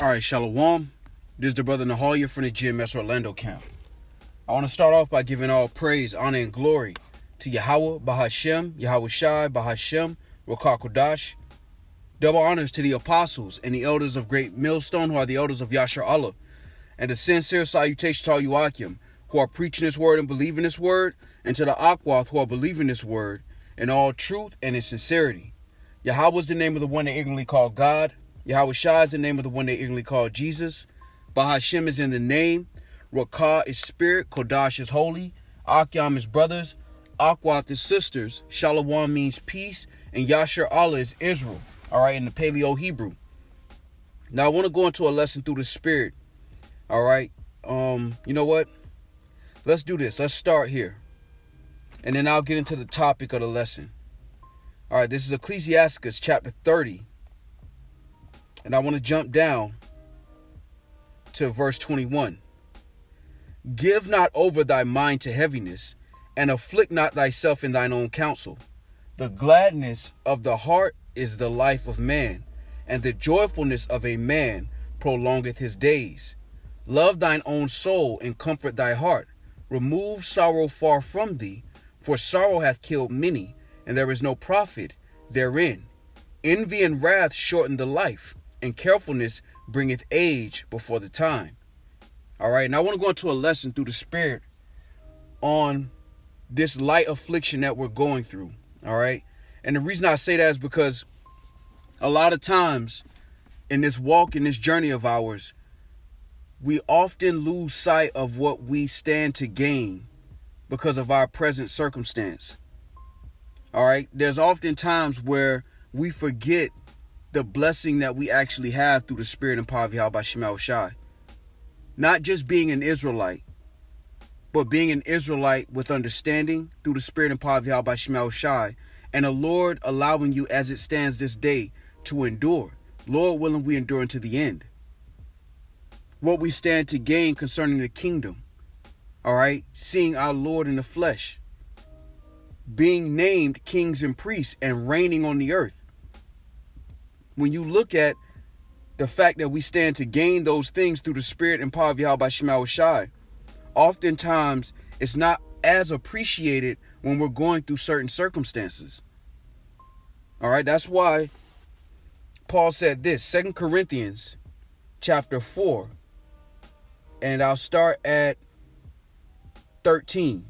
All right, Shalom. This is the brother Nahalia from the GMS Orlando camp. I want to start off by giving all praise, honor, and glory to Yahweh, Bahashem, Yahweh Shai, Bahashem, Rakah Kodash. Double honors to the apostles and the elders of Great Millstone, who are the elders of Yashar Allah. And a sincere salutation to all you Akim, who are preaching this word and believing this word, and to the Akwath, who are believing this word in all truth and in sincerity. Yahweh is the name of the one they ignorantly call God. Yahweh Shai is the name of the one they ignorantly call Jesus. Bahashem is in the name. Rakah is spirit. Kodash is holy. Akyam is brothers. Akwath is sisters. Shalom means peace. And Yashar Allah is Israel. All right, in the Paleo Hebrew. Now I want to go into a lesson through the spirit. All right. You know what? Let's do this. Let's start here. And then I'll get into the topic of the lesson. All right, this is Ecclesiasticus chapter 30. And I want to jump down to verse 21. Give not over thy mind to heaviness, and afflict not thyself in thine own counsel. The gladness of the heart is the life of man, and the joyfulness of a man prolongeth his days. Love thine own soul, and comfort thy heart. Remove sorrow far from thee, for sorrow hath killed many, and there is no profit therein. Envy and wrath shorten the life, and carefulness bringeth age before the time. All right, and I want to go into a lesson through the spirit on this light affliction that we're going through. All right, and the reason I say that is because a lot of times in this walk, in this journey of ours, we often lose sight of what we stand to gain because of our present circumstance. All right, there's often times where we forget the blessing that we actually have through the spirit and power of Yahweh Shema Shai. Not just being an Israelite, but being an Israelite with understanding through the spirit and power of Yahweh Shema Shai, and the Lord allowing you as it stands this day to endure. Lord willing, we endure unto the end. What we stand to gain concerning the kingdom. All right, seeing our Lord in the flesh, being named kings and priests and reigning on the earth. When you look at the fact that we stand to gain those things through the spirit and power of Yahweh Shema Shai, oftentimes it's not as appreciated when we're going through certain circumstances. All right, that's why Paul said this, 2 Corinthians chapter 4, and I'll start at 13.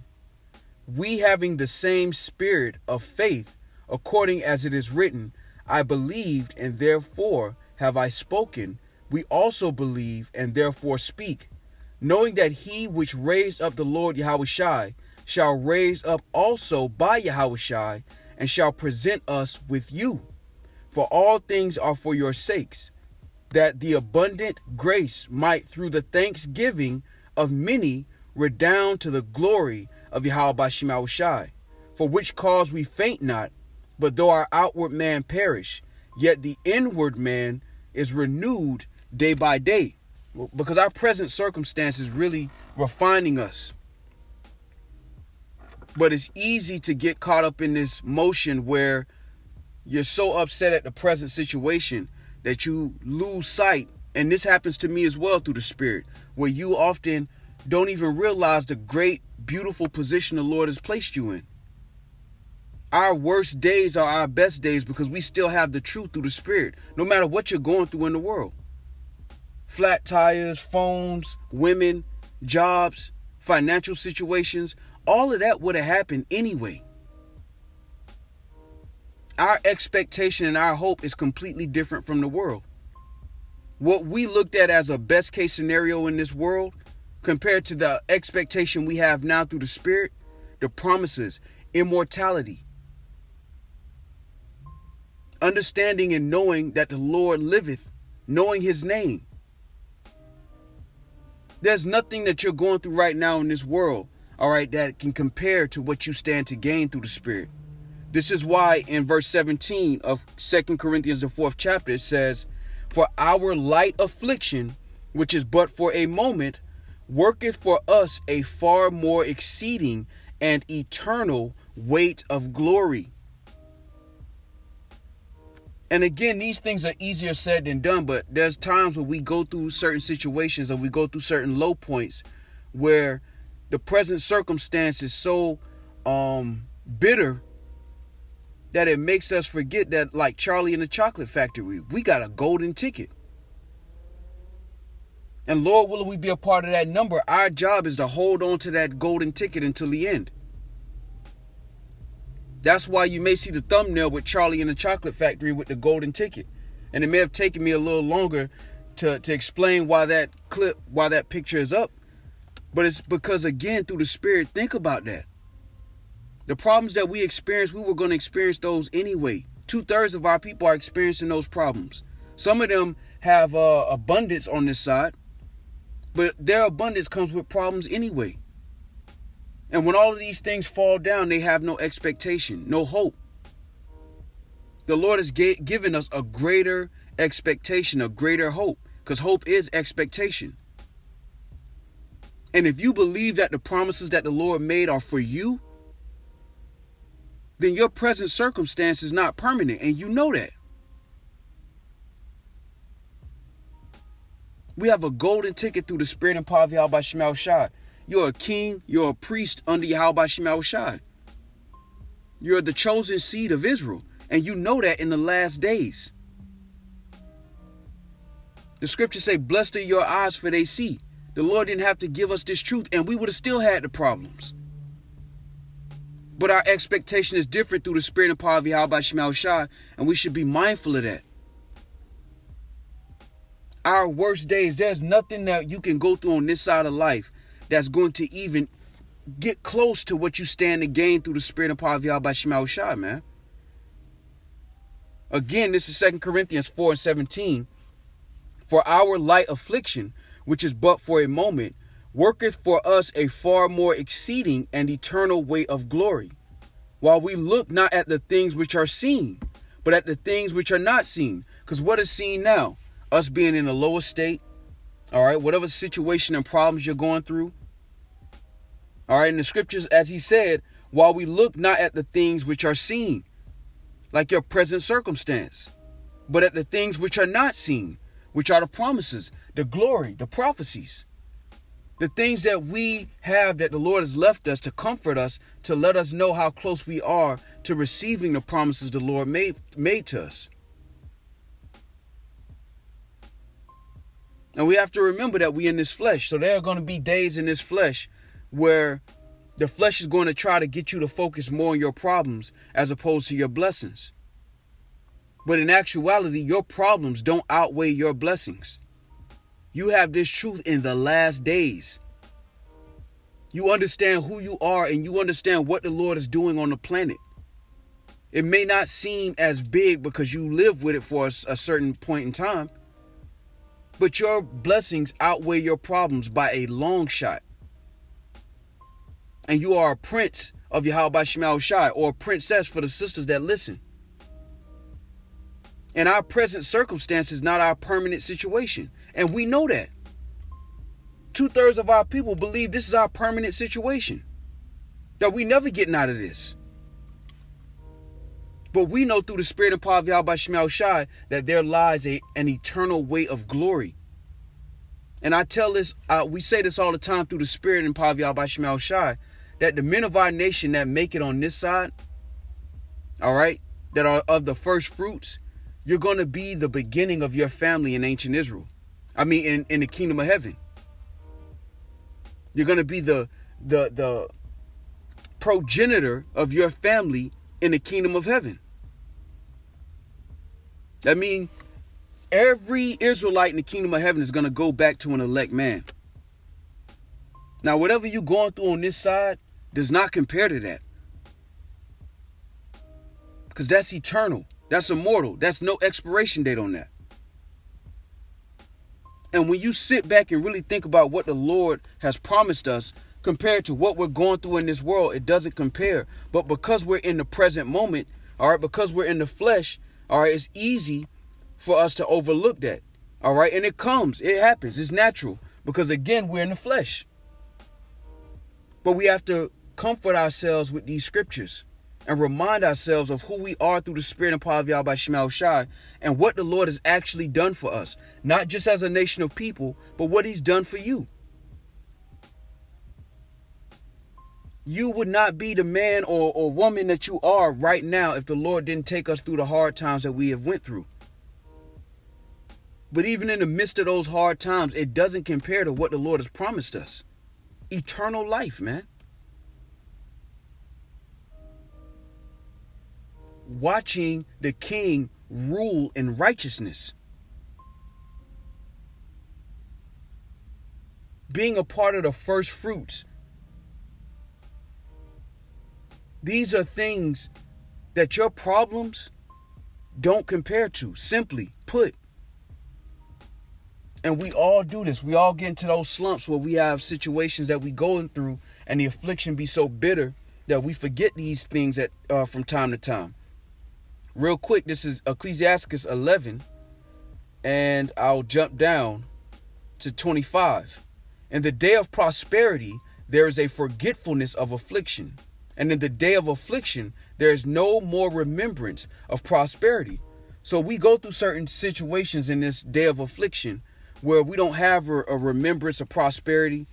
We having the same spirit of faith, according as it is written, I believed, and therefore have I spoken. We also believe, and therefore speak, knowing that he which raised up the Lord Yahweh Shai shall raise up also by Yahweh Shai, and shall present us with you. For all things are for your sakes, that the abundant grace might through the thanksgiving of many redound to the glory of Yahweh Shema Shai. For which cause we faint not, but though our outward man perish, yet the inward man is renewed day by day. Because our present circumstance is really refining us. But it's easy to get caught up in this motion where you're so upset at the present situation that you lose sight. And this happens to me as well through the spirit, where you often don't even realize the great, beautiful position the Lord has placed you in. Our worst days are our best days because we still have the truth through the spirit, no matter what you're going through in the world. Flat tires, phones, women, jobs, financial situations, all of that would have happened anyway. Our expectation and our hope is completely different from the world. What we looked at as a best case scenario in this world, compared to the expectation we have now through the spirit, the promises, immortality, understanding and knowing that the Lord liveth, knowing his name. There's nothing that you're going through right now in this world, all right, that can compare to what you stand to gain through the spirit. This is why in verse 17 of 2 Corinthians, the 4th chapter, it says, for our light affliction, which is but for a moment, worketh for us a far more exceeding and eternal weight of glory And again, these things are easier said than done, but there's times when we go through certain situations or we go through certain low points where the present circumstance is so bitter that it makes us forget that, like Charlie and the Chocolate Factory, we got a golden ticket. And Lord willing, we be a part of that number. Our job is to hold on to that golden ticket until the end. That's why you may see the thumbnail with Charlie and the Chocolate Factory with the golden ticket. And it may have taken me a little longer to explain why that picture is up. But it's because, again, through the Spirit, think about that. The problems that we experience, we were going to experience those anyway. 2/3 of our people are experiencing those problems. Some of them have abundance on this side, but their abundance comes with problems anyway. And when all of these things fall down, they have no expectation, no hope. The Lord has given us a greater expectation, a greater hope, because hope is expectation. And if you believe that the promises that the Lord made are for you, then your present circumstance is not permanent, and you know that. We have a golden ticket through the Spirit and power of Yahweh Shema Shai. You're a king, you're a priest under Yahweh Shema Shai. You're the chosen seed of Israel, and you know that in the last days. The scriptures say, blessed are your eyes for they see. The Lord didn't have to give us this truth, and we would have still had the problems. But our expectation is different through the Spirit and power of Yahweh Shema Shai, and we should be mindful of that. Our worst days, there's nothing that you can go through on this side of life that's going to even get close to what you stand to gain through the Spirit and power of Yahweh Shema Shai, man. Again, this is 2 Corinthians 4:17. For our light affliction, which is but for a moment, worketh for us a far more exceeding and eternal weight of glory, while we look not at the things which are seen, but at the things which are not seen. Because what is seen now? Us being in a lower state, all right, whatever situation and problems you're going through. All right, in the scriptures, as he said, while we look not at the things which are seen, like your present circumstance, but at the things which are not seen, which are the promises, the glory, the prophecies, the things that we have that the Lord has left us to comfort us, to let us know how close we are to receiving the promises the Lord made to us. And we have to remember that we in this flesh. So there are going to be days in this flesh where the flesh is going to try to get you to focus more on your problems as opposed to your blessings. But in actuality, your problems don't outweigh your blessings. You have this truth in the last days. You understand who you are and you understand what the Lord is doing on the planet. It may not seem as big because you live with it for a certain point in time, but your blessings outweigh your problems by a long shot. And you are a prince of Yahweh Shema Shai, or a princess for the sisters that listen. And our present circumstance is not our permanent situation. And we know that. 2/3 of our people believe this is our permanent situation, that we never getting out of this. But we know through the Spirit and power of Yahweh Shema Shai that there lies an eternal weight of glory. And I tell this, we say this all the time through the Spirit and power of Yahweh Shema Shai, that the men of our nation that make it on this side, all right, that are of the first fruits, you're going to be the beginning of your family in ancient Israel. I mean, in the kingdom of heaven. You're going to be the progenitor of your family in the kingdom of heaven. That means every Israelite in the kingdom of heaven is going to go back to an elect man. Now, whatever you're going through on this side does not compare to that. Because that's eternal. That's immortal. That's no expiration date on that. And when you sit back and really think about what the Lord has promised us compared to what we're going through in this world, it doesn't compare. But because we're in the present moment, all right, because we're in the flesh, all right, it's easy for us to overlook that. All right. And it happens. It's natural because, again, we're in the flesh. But we have to comfort ourselves with these scriptures and remind ourselves of who we are through the Spirit and power of Yahweh Shema Shai, and what the Lord has actually done for us, not just as a nation of people, but what he's done for you. You would not be the man or woman that you are right now if the Lord didn't take us through the hard times that we have went through. But even in the midst of those hard times, it doesn't compare to what the Lord has promised us. Eternal life, man. Watching the King rule in righteousness. Being a part of the first fruits. These are things that your problems don't compare to, simply put. And we all do this. We all get into those slumps where we have situations that we going through and the affliction be so bitter that we forget these things from time to time. Real quick, this is Ecclesiastes 11, and I'll jump down to 25. In the day of prosperity, there is a forgetfulness of affliction. And in the day of affliction, there is no more remembrance of prosperity. So we go through certain situations in this day of affliction where we don't have a remembrance of prosperity.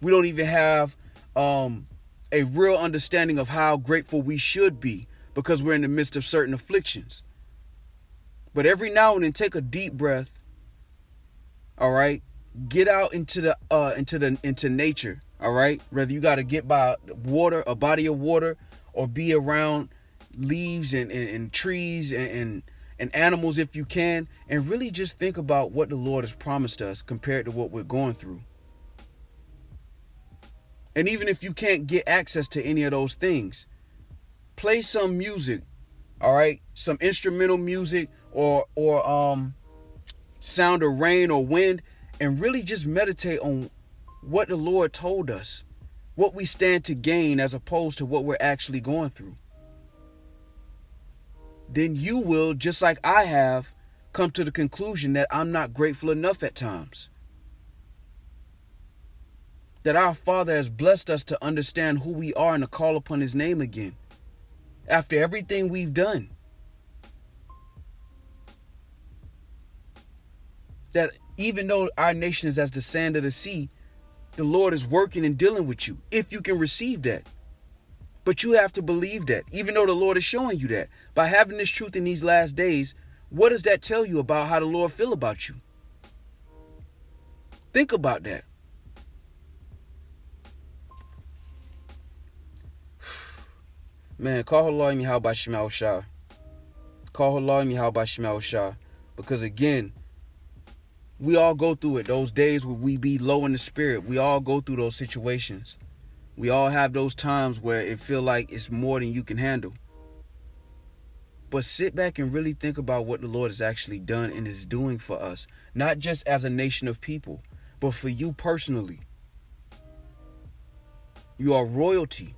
We don't even have a real understanding of how grateful we should be because we're in the midst of certain afflictions. But every now and then, take a deep breath. All right, get out into nature. All right, whether you got to get by water, a body of water, or be around leaves and trees and animals if you can, and really just think about what the Lord has promised us compared to what we're going through. And even if you can't get access to any of those things, play some music, all right? Some instrumental music or sound of rain or wind, and really just meditate on what the Lord told us, what we stand to gain as opposed to what we're actually going through. Then you will, just like I have, come to the conclusion that I'm not grateful enough at times. That our Father has blessed us to understand who we are and to call upon his name again. After everything we've done. That even though our nation is as the sand of the sea, the Lord is working and dealing with you, if you can receive that. But you have to believe that, even though the Lord is showing you that. By having this truth in these last days, what does that tell you about how the Lord feel about you? Think about that. Man, call Halal Yahweh Shema Shai. Call Halal Yahweh Shema Shai. Because again, we all go through it. Those days where we be low in the spirit. We all go through those situations. We all have those times where it feel like it's more than you can handle. But sit back and really think about what the Lord has actually done and is doing for us. Not just as a nation of people, but for you personally. You are royalty.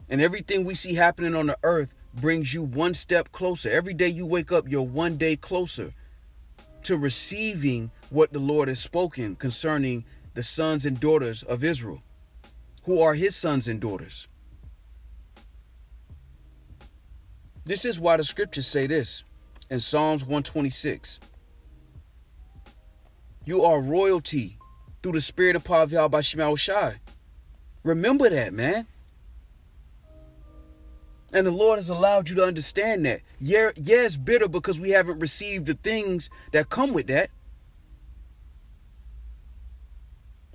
And everything we see happening on the earth brings you one step closer. Every day you wake up, you're one day closer to receiving what the Lord has spoken concerning the sons and daughters of Israel, who are his sons and daughters. This is why the scriptures say this in Psalms 126. You are royalty through the spirit and power of Yahweh Shema Shai. Remember that, man. And the Lord has allowed you to understand that. Yeah, it's bitter because we haven't received the things that come with that.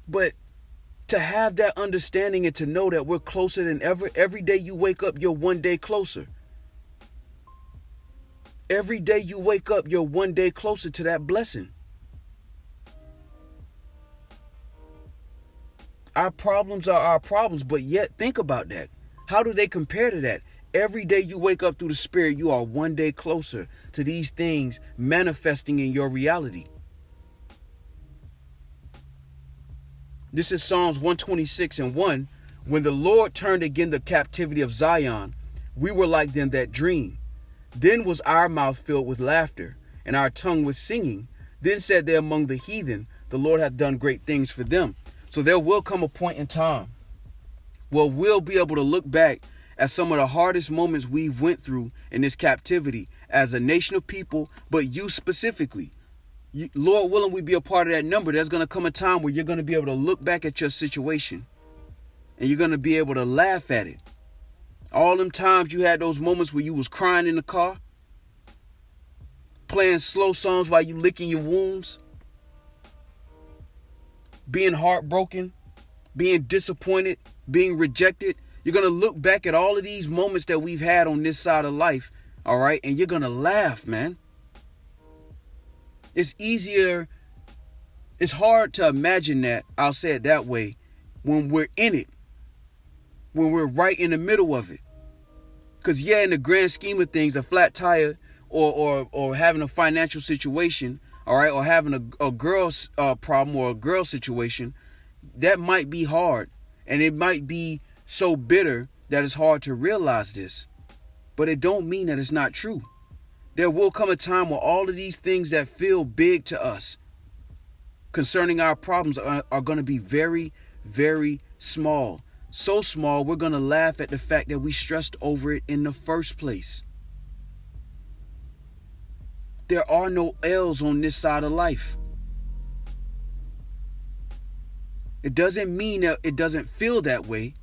But to have that understanding and to know that we're closer than ever, every day you wake up, you're one day closer. Every day you wake up, you're one day closer to that blessing. Our problems are our problems, but yet think about that. How do they compare to that? Every day you wake up through the Spirit, you are one day closer to these things manifesting in your reality. This is Psalms 126:1. When the Lord turned again the captivity of Zion, we were like them that dream. Then was our mouth filled with laughter, and our tongue with singing. Then said they among the heathen, the Lord hath done great things for them. So there will come a point in time Well, we'll be able to look back at some of the hardest moments we've went through in this captivity as a nation of people, but you specifically. Lord willing, we be a part of that number. There's going to come a time where you're going to be able to look back at your situation and you're going to be able to laugh at it. All them times you had those moments where you was crying in the car, playing slow songs while you licking your wounds, being heartbroken, being disappointed, being rejected. You're going to look back at all of these moments that we've had on this side of life, all right? And you're going to laugh, man. It's hard to imagine that, I'll say it that way, when we're in it, when we're right in the middle of it. Because yeah, in the grand scheme of things, a flat tire or having a financial situation, all right, or having a girl's problem or a girl situation, that might be hard. And it might be so bitter that it's hard to realize this. But it don't mean that it's not true. There will come a time where all of these things that feel big to us concerning our problems are going to be very, very small. So small, we're going to laugh at the fact that we stressed over it in the first place. There are no L's on this side of life. It doesn't mean that it doesn't feel that way,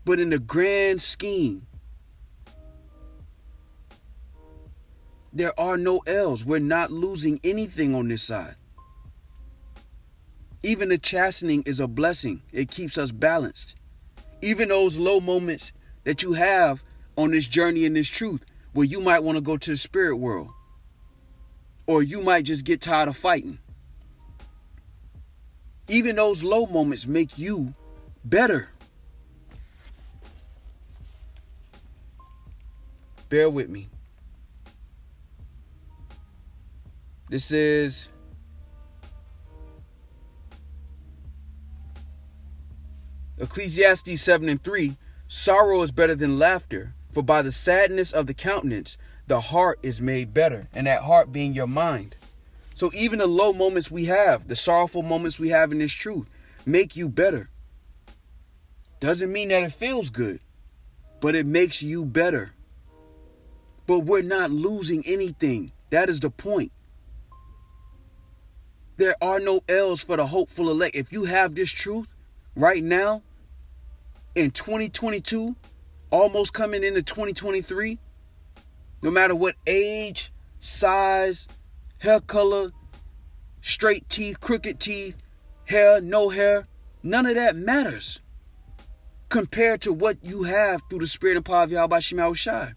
but in the grand scheme, there are no L's. We're not losing anything on this side. Even the chastening is a blessing. It keeps us balanced. Even those low moments that you have on this journey in this truth, where you might want to go to the spirit world, or you might just get tired of fighting. Even those low moments make you better. Bear with me. This is Ecclesiastes 7:3. Sorrow is better than laughter, for by the sadness of the countenance, the heart is made better. And that heart being your mind. So even the low moments we have, the sorrowful moments we have in this truth, make you better. Doesn't mean that it feels good, but it makes you better. But we're not losing anything. That is the point. There are no L's for the hopeful elect. If you have this truth right now in 2022, almost coming into 2023, no matter what age, size, hair color, straight teeth, crooked teeth, hair, no hair, none of that matters compared to what you have through the spirit and power of Yahweh Shem Yahushai.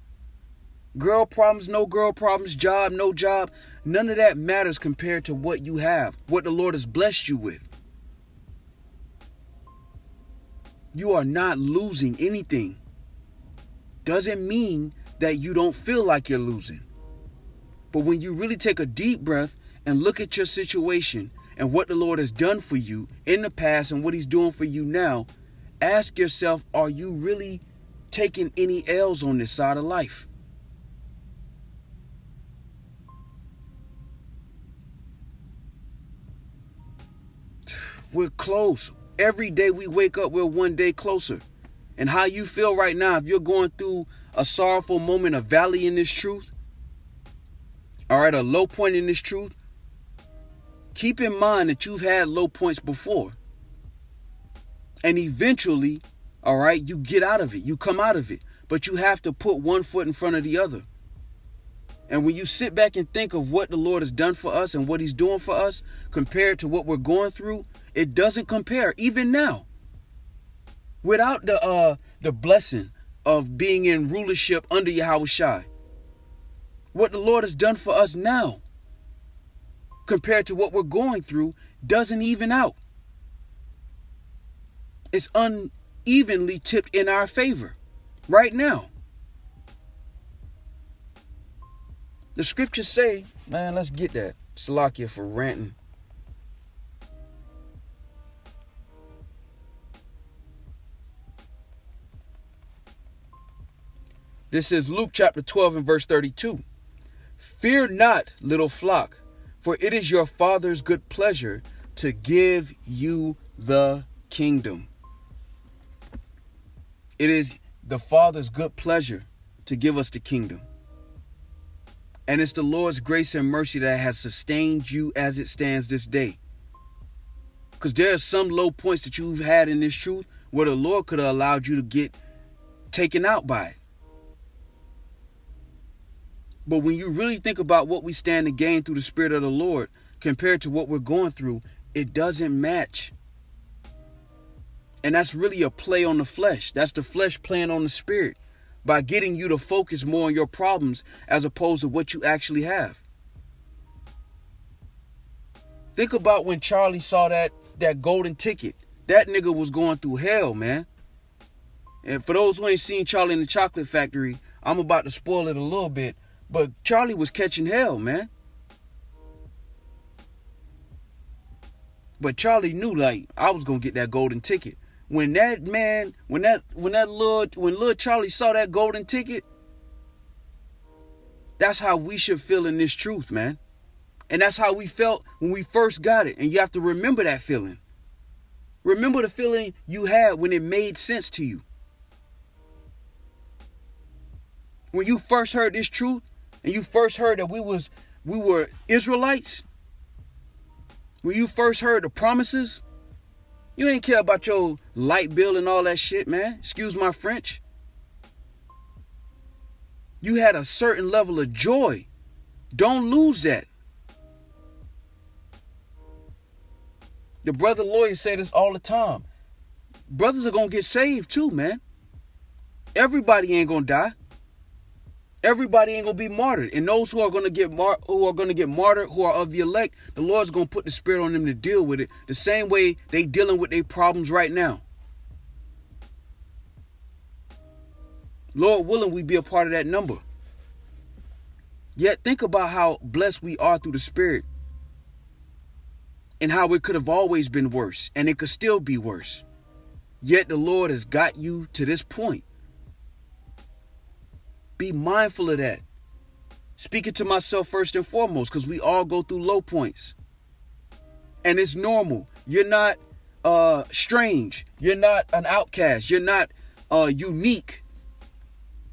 Girl problems, no girl problems, job, no job. None of that matters compared to what you have, what the Lord has blessed you with. You are not losing anything. Doesn't mean that you don't feel like you're losing. But when you really take a deep breath and look at your situation and what the Lord has done for you in the past and what he's doing for you now, ask yourself, are you really taking any L's on this side of life? We're close. Every day we wake up, we're one day closer. And how you feel right now, if you're going through a sorrowful moment, a valley in this truth, all right, a low point in this truth, keep in mind that you've had low points before. And eventually, all right, you get out of it. You come out of it. But you have to put one foot in front of the other. And when you sit back and think of what the Lord has done for us and what he's doing for us compared to what we're going through, it doesn't compare, even now. Without the blessing of being in rulership under Yahweh Shai, what the Lord has done for us now compared to what we're going through doesn't even out. It's unevenly tipped in our favor right now. The scriptures say, man, let's get that. Salakia for ranting. This is Luke chapter 12 and verse 32. Fear not, little flock, for it is your Father's good pleasure to give you the kingdom. It is the Father's good pleasure to give us the kingdom. And it's the Lord's grace and mercy that has sustained you as it stands this day. Because there are some low points that you've had in this truth where the Lord could have allowed you to get taken out by it. But when you really think about what we stand to gain through the Spirit of the Lord compared to what we're going through, it doesn't match. And that's really a play on the flesh. That's the flesh playing on the spirit by getting you to focus more on your problems as opposed to what you actually have. Think about when Charlie saw that golden ticket. That nigga was going through hell, man. And for those who ain't seen Charlie in the Chocolate Factory, I'm about to spoil it a little bit, but Charlie was catching hell, man. But Charlie knew, like, I was gonna get that golden ticket. When little Charlie saw that golden ticket, that's how we should feel in this truth, man. And that's how we felt when we first got it. And you have to remember that feeling. Remember the feeling you had when it made sense to you. When you first heard this truth and you first heard that we were Israelites, when you first heard the promises, you ain't care about your light bill and all that shit, man. Excuse my French. You had a certain level of joy. Don't lose that. The brother lawyers say this all the time. Brothers are going to get saved too, man. Everybody ain't going to die. Everybody ain't going to be martyred. And those who are going to get martyred, who are of the elect, the Lord's going to put the Spirit on them to deal with it the same way they dealing with their problems right now. Lord willing, we be a part of that number. Yet think about how blessed we are through the Spirit and how it could have always been worse and it could still be worse. Yet the Lord has got you to this point. Be mindful of that. Speaking to myself first and foremost, because we all go through low points. And it's normal. You're not strange. You're not an outcast. You're not unique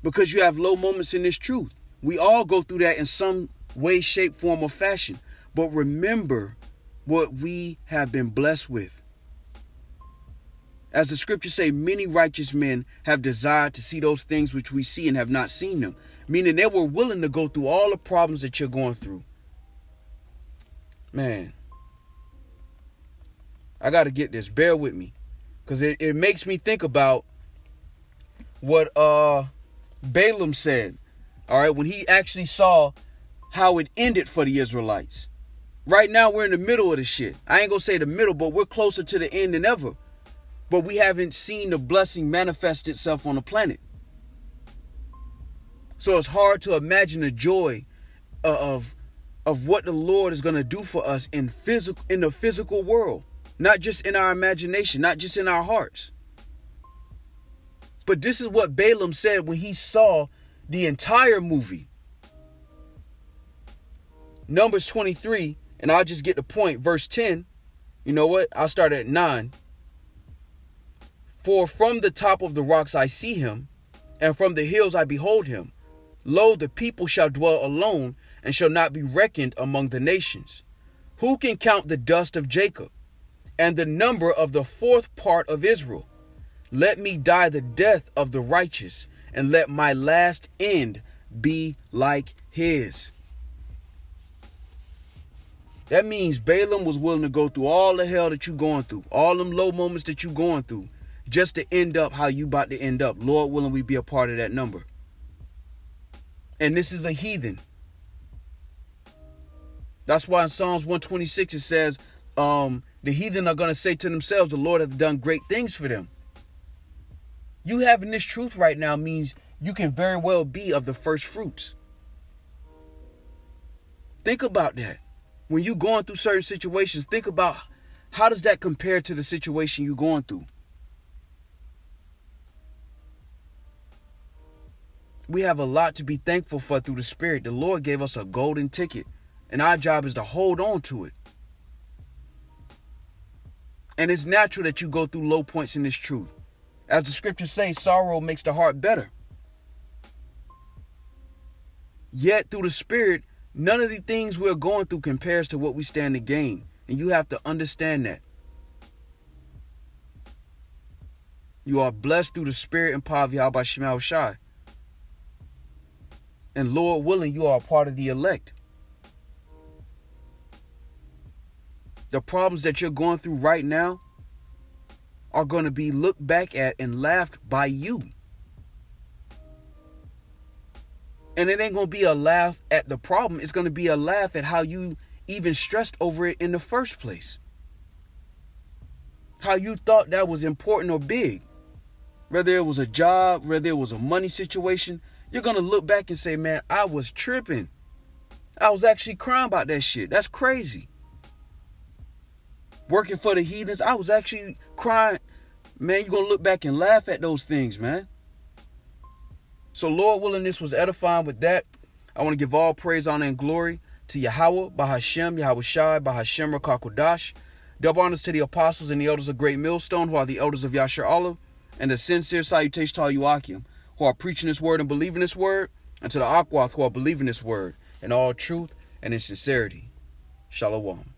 because you have low moments in this truth. We all go through that in some way, shape, form, or fashion. But remember what we have been blessed with. As the scriptures say, many righteous men have desired to see those things which we see and have not seen them. Meaning they were willing to go through all the problems that you're going through. Man, I got to get this. Bear with me. Because it makes me think about what Balaam said. All right, when he actually saw how it ended for the Israelites. Right now, we're in the middle of the shit. I ain't going to say the middle, but we're closer to the end than ever. But we haven't seen the blessing manifest itself on the planet. So it's hard to imagine the joy of what the Lord is going to do for us in the physical world. Not just in our imagination, not just in our hearts. But this is what Balaam said when he saw the entire movie. Numbers 23, and I'll just get the point. Verse 10, you know what? I'll start at 9. For from the top of the rocks I see him, and from the hills I behold him. Lo, the people shall dwell alone, and shall not be reckoned among the nations. Who can count the dust of Jacob, and the number of the fourth part of Israel? Let me die the death of the righteous, and let my last end be like his. That means Balaam was willing to go through all the hell that you're going through, all them low moments that you're going through, just to end up how you about to end up. Lord willing, we be a part of that number. And this is a heathen. That's why in Psalms 126 it says, the heathen are going to say to themselves, the Lord hath done great things for them. You having this truth right now means you can very well be of the first fruits. Think about that. When you're going through certain situations, think about how does that compare to the situation you're going through? We have a lot to be thankful for through the Spirit. The Lord gave us a golden ticket, and our job is to hold on to it. And it's natural that you go through low points in this truth. As the scriptures say, sorrow makes the heart better. Yet through the Spirit, none of the things we're going through compares to what we stand to gain. And you have to understand that. You are blessed through the Spirit and power of Yahweh Shema Shai. And Lord willing, you are a part of the elect. The problems that you're going through right now are going to be looked back at and laughed by you. And it ain't going to be a laugh at the problem. It's going to be a laugh at how you even stressed over it in the first place. How you thought that was important or big. Whether it was a job, whether it was a money situation, you're going to look back and say, man, I was tripping. I was actually crying about that shit. That's crazy. Working for the heathens, I was actually crying. Man, you're going to look back and laugh at those things, man. So Lord willing, this was edifying with that. I want to give all praise, honor, and glory to Yahweh, Bahashem, Yahweh Shai, Bahashem, Rakakodash. Double honors to the apostles and the elders of Great Millstone, who are the elders of Yasher Allah, and the sincere salutation to all you Akim, who are preaching this word and believing this word, and to the Akwath, who are believing this word in all truth and in sincerity. Shalom.